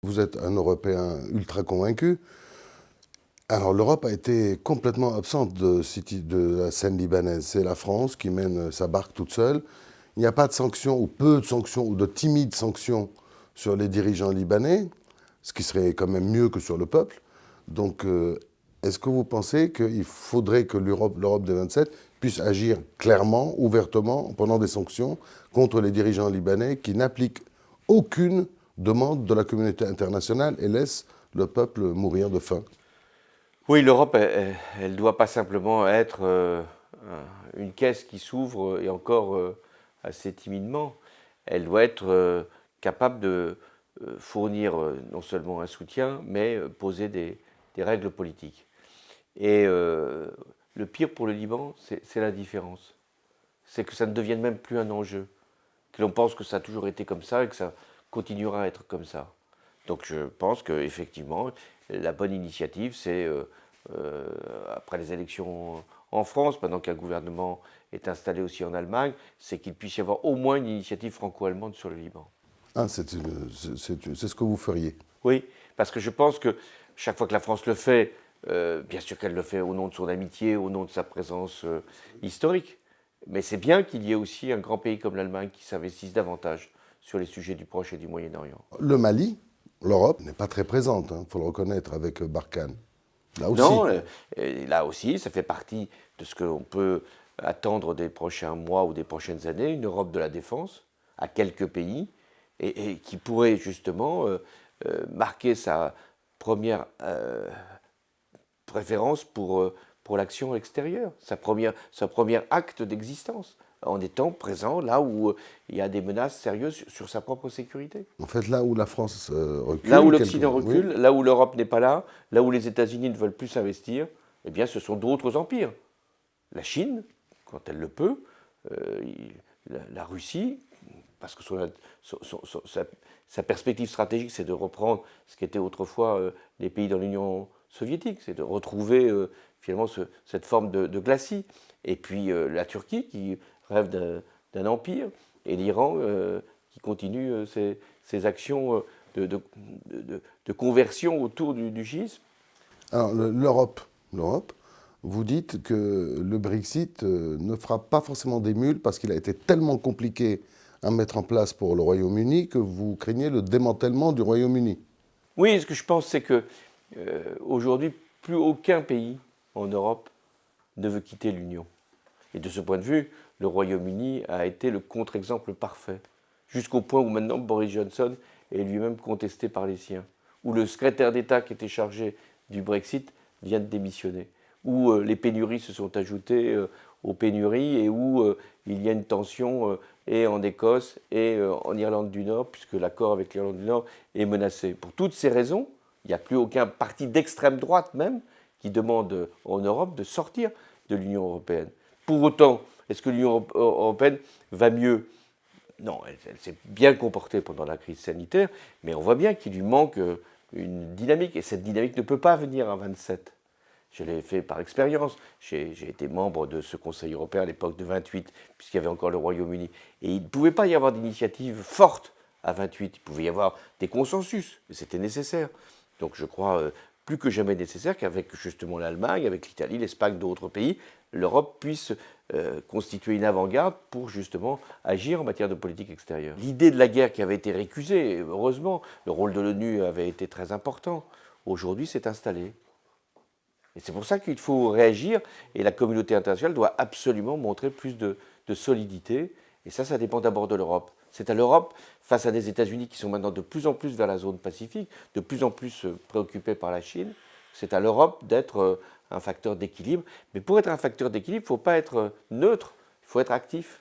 Vous êtes un Européen ultra convaincu. Alors l'Europe a été complètement absente de la scène libanaise. C'est la France qui mène sa barque toute seule. Il n'y a pas de sanctions, ou peu de sanctions, ou de timides sanctions sur les dirigeants libanais, ce qui serait quand même mieux que sur le peuple. Donc est-ce que vous pensez qu'il faudrait que l'Europe des 27 puisse agir clairement, ouvertement, en prenant des sanctions contre les dirigeants libanais qui n'appliquent aucune demande de la communauté internationale et laissent le peuple mourir de faim? Oui, l'Europe, elle doit pas simplement être une caisse qui s'ouvre et encore assez timidement. Elle doit être capable de fournir non seulement un soutien, mais poser des règles politiques. Et le pire pour le Liban, c'est l'indifférence. C'est que ça ne devienne même plus un enjeu. Que l'on pense que ça a toujours été comme ça et que ça continuera à être comme ça. Donc je pense qu'effectivement, la bonne initiative, c'est, après les élections en France, maintenant qu'un gouvernement est installé aussi en Allemagne, c'est qu'il puisse y avoir au moins une initiative franco-allemande sur le Liban. Ah, c'est ce que vous feriez. Oui, parce que je pense que chaque fois que la France le fait, bien sûr qu'elle le fait au nom de son amitié, au nom de sa présence historique, mais c'est bien qu'il y ait aussi un grand pays comme l'Allemagne qui s'investisse davantage sur les sujets du Proche et du Moyen-Orient. Le Mali, l'Europe n'est pas très présente, il faut le reconnaître, avec Barkhane. Là aussi. Non, et là aussi, ça fait partie de ce qu'on peut attendre des prochains mois ou des prochaines années, une Europe de la défense à quelques pays, et qui pourrait justement marquer sa première préférence pour l'action extérieure, sa première acte d'existence, en étant présent là où il y a des menaces sérieuses sur sa propre sécurité. En fait, là où la France recule, Là où l'Occident oui. recule, là où l'Europe n'est pas là où les États-Unis ne veulent plus s'investir, eh bien, ce sont d'autres empires. La Chine, quand elle le peut, euh, la Russie, parce que sa perspective stratégique, c'est de reprendre ce qu'étaient autrefois les pays dans l'Union soviétique, c'est de retrouver finalement cette forme de glacis. Et puis la Turquie, qui rêve d'un empire, et l'Iran, qui continue ses actions de conversion autour du schisme. Alors, l'Europe, vous dites que le Brexit ne fera pas forcément des mules parce qu'il a été tellement compliqué à mettre en place pour le Royaume-Uni que vous craignez le démantèlement du Royaume-Uni. Oui, ce que je pense, c'est que aujourd'hui, plus aucun pays en Europe ne veut quitter l'Union. Et de ce point de vue, le Royaume-Uni a été le contre-exemple parfait, jusqu'au point où maintenant Boris Johnson est lui-même contesté par les siens, où le secrétaire d'État qui était chargé du Brexit vient de démissionner, où les pénuries se sont ajoutées aux pénuries et où il y a une tension et en Écosse et en Irlande du Nord, puisque l'accord avec l'Irlande du Nord est menacé. Pour toutes ces raisons, il n'y a plus aucun parti d'extrême droite même qui demande en Europe de sortir de l'Union européenne. Pour autant, est-ce que l'Union européenne va mieux? Non, elle s'est bien comportée pendant la crise sanitaire, mais on voit bien qu'il lui manque une dynamique, et cette dynamique ne peut pas venir à 27. Je l'ai fait par expérience. J'ai été membre de ce Conseil européen à l'époque de 28, puisqu'il y avait encore le Royaume-Uni. Et il ne pouvait pas y avoir d'initiative forte à 28. Il pouvait y avoir des consensus, mais c'était nécessaire. Donc je crois plus que jamais nécessaire qu'avec justement l'Allemagne, avec l'Italie, l'Espagne, d'autres pays, l'Europe puisse constituer une avant-garde pour justement agir en matière de politique extérieure. L'idée de la guerre qui avait été récusée, heureusement, le rôle de l'ONU avait été très important, aujourd'hui s'est installé. Et c'est pour ça qu'il faut réagir, et la communauté internationale doit absolument montrer plus de solidité, et ça dépend d'abord de l'Europe. C'est à l'Europe, face à des États-Unis qui sont maintenant de plus en plus vers la zone Pacifique, de plus en plus préoccupés par la Chine, c'est à l'Europe d'être un facteur d'équilibre. Mais pour être un facteur d'équilibre, il ne faut pas être neutre, il faut être actif.